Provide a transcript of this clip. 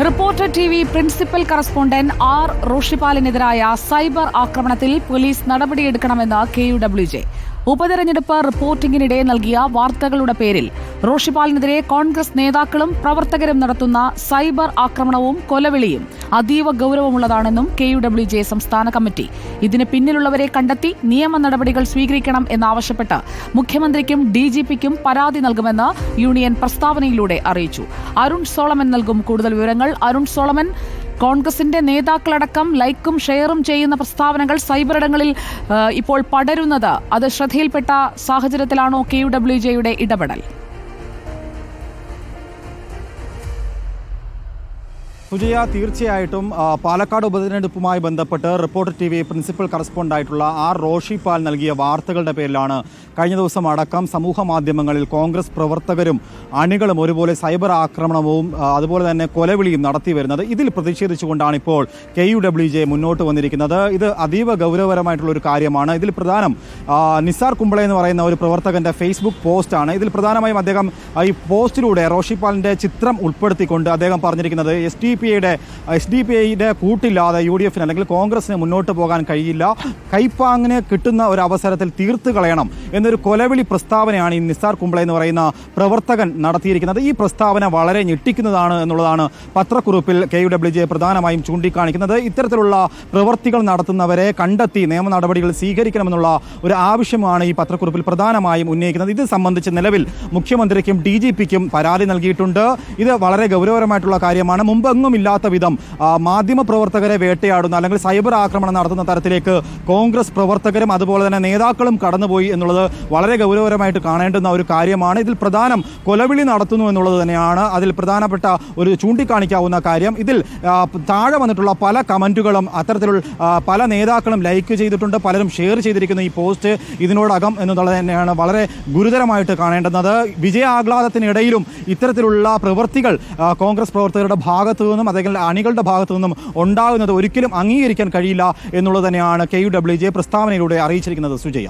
Reporter TV principal correspondent R റോഷിപാലിനെതിരായ cyber ആക്രമണത്തിൽ police നടപടിയെടുക്കണമെന്ന് KUWJ. ഉപതെരഞ്ഞെടുപ്പ് റിപ്പോർട്ടിംഗിനിടെ നൽകിയ വാർത്തകളുടെ പേരിൽ റോഷിപാലിനെതിരെ കോൺഗ്രസ് നേതാക്കളും പ്രവർത്തകരും നടത്തുന്ന സൈബർ ആക്രമണവും കൊലവിളിയും അതീവ ഗൌരവമുള്ളതാണെന്നും KUWJ സംസ്ഥാന കമ്മിറ്റി. ഇതിന് പിന്നിലുള്ളവരെ കണ്ടെത്തി നിയമ നടപടികൾ സ്വീകരിക്കണം എന്നാവശ്യപ്പെട്ട് മുഖ്യമന്ത്രിക്കും DGPക്കും പരാതി നൽകുമെന്ന് യൂണിയൻ പ്രസ്താവനയിലൂടെ അറിയിച്ചു. അരുൺ സോളമൻ നൽകും കൂടുതൽ വിവരങ്ങൾ. അരുൺ സോളമൻ, കോൺഗ്രസിന്റെ നേതാക്കളടക്കം ലൈക്കും ഷെയറും ചെയ്യുന്ന പ്രസ്താവനകൾ സൈബറിടങ്ങളിൽ ഇപ്പോൾ പടരുന്നത് അത് ശ്രദ്ധയിൽപ്പെട്ട സാഹചര്യത്തിലാണോ KUWJയുടെ ഇടപെടൽ? സുജയ, തീർച്ചയായിട്ടും പാലക്കാട് ഉപതെരഞ്ഞെടുപ്പുമായി ബന്ധപ്പെട്ട് റിപ്പോർട്ടർ TV പ്രിൻസിപ്പൽ കറസ്പോണ്ടന്റായിട്ടുള്ള ആർ റോഷിപാൽ നൽകിയ വാർത്തകളുടെ പേരിലാണ് കഴിഞ്ഞ ദിവസം അടക്കം സമൂഹ മാധ്യമങ്ങളിൽ കോൺഗ്രസ് പ്രവർത്തകരും അണികളും ഒരുപോലെ സൈബർ ആക്രമണവും അതുപോലെ തന്നെ കൊലവിളിയും നടത്തി വരുന്നത്. ഇതിൽ പ്രതിഷേധിച്ചുകൊണ്ടാണ് ഇപ്പോൾ KUWJ മുന്നോട്ട് വന്നിരിക്കുന്നത്. ഇത് അതീവ ഗൗരവപരമായിട്ടുള്ള ഒരു കാര്യമാണ്. ഇതിൽ പ്രധാനം നിസാർ കുമ്പള എന്ന് പറയുന്ന ഒരു പ്രവർത്തകന്റെ ഫേസ്ബുക്ക് പോസ്റ്റാണ്. ഇതിൽ പ്രധാനമായും അദ്ദേഹം ഈ പോസ്റ്റിലൂടെ റോഷിപാലിന്റെ ചിത്രം ഉൾപ്പെടുത്തിക്കൊണ്ട് അദ്ദേഹം പറഞ്ഞിരിക്കുന്നത് SDPIയുടെ കൂട്ടില്ലാതെ UDF അല്ലെങ്കിൽ കോൺഗ്രസിന് മുന്നോട്ട് പോകാൻ കഴിയില്ല, കൈപ്പാങ്ങിന് കിട്ടുന്ന ഒരു അവസരത്തിൽ തീർത്തു കളയണം എന്നൊരു കൊലവിളി പ്രസ്താവനയാണ് ഈ നിസാർ കുമ്പള എന്ന് പറയുന്ന പ്രവർത്തകൻ നടത്തിയിരിക്കുന്നത്. ഈ പ്രസ്താവന വളരെ ഞെട്ടിക്കുന്നതാണ് എന്നുള്ളതാണ് പത്രക്കുറിപ്പിൽ KUWJ പ്രധാനമായും ചൂണ്ടിക്കാണിക്കുന്നത്. ഇത്തരത്തിലുള്ള പ്രവർത്തികൾ നടത്തുന്നവരെ കണ്ടെത്തി നിയമ നടപടികൾ സ്വീകരിക്കണമെന്നുള്ള ഒരു ആവശ്യമാണ് ഈ പത്രക്കുറിപ്പിൽ പ്രധാനമായും ഉന്നയിക്കുന്നത്. ഇത് സംബന്ധിച്ച് നിലവിൽ മുഖ്യമന്ത്രിക്കും DGPക്കും പരാതി നൽകിയിട്ടുണ്ട്. ഇത് വളരെ ഗൗരവപരമായിട്ടുള്ള കാര്യമാണ്. മുമ്പെങ്ങും ഇല്ലാത്ത വിധം മാധ്യമപ്രവർത്തകരെ വേട്ടയാടുന്ന അല്ലെങ്കിൽ സൈബർ ആക്രമണം നടത്തുന്ന തരത്തിലേക്ക് കോൺഗ്രസ് പ്രവർത്തകരും അതുപോലെ തന്നെ നേതാക്കളും കടന്നുപോയി എന്നുള്ളത് വളരെ ഗൗരവപരമായിട്ട് കാണേണ്ടുന്ന ഒരു കാര്യമാണ്. ഇതിൽ പ്രധാനം കൊലവിളി നടത്തുന്നു എന്നുള്ളത് തന്നെയാണ് അതിൽ പ്രധാനപ്പെട്ട ഒരു ചൂണ്ടിക്കാണിക്കാവുന്ന കാര്യം. ഇതിൽ താഴെ വന്നിട്ടുള്ള പല കമന്റുകളും അത്തരത്തിലുള്ള പല നേതാക്കളും ലൈക്ക് ചെയ്തിട്ടുണ്ട്, പലരും ഷെയർ ചെയ്തിരിക്കുന്ന ഈ പോസ്റ്റ് ഇതിനോടകം എന്നുള്ളത് തന്നെയാണ് വളരെ ഗുരുതരമായിട്ട് കാണേണ്ടുന്നത്. വിജയാഹ്ലാദത്തിനിടയിലും ഇത്തരത്തിലുള്ള പ്രവൃത്തികൾ കോൺഗ്രസ് പ്രവർത്തകരുടെ ഭാഗത്തു നിന്നും അല്ലെങ്കിൽ അണികളുടെ ഭാഗത്തു നിന്നും ഉണ്ടാകുന്നത് ഒരിക്കലും അംഗീകരിക്കാൻ കഴിയില്ല എന്നുള്ളത് തന്നെയാണ് KUWJ പ്രസ്താവനയിലൂടെ അറിയിച്ചിരിക്കുന്നത്. സുജയ.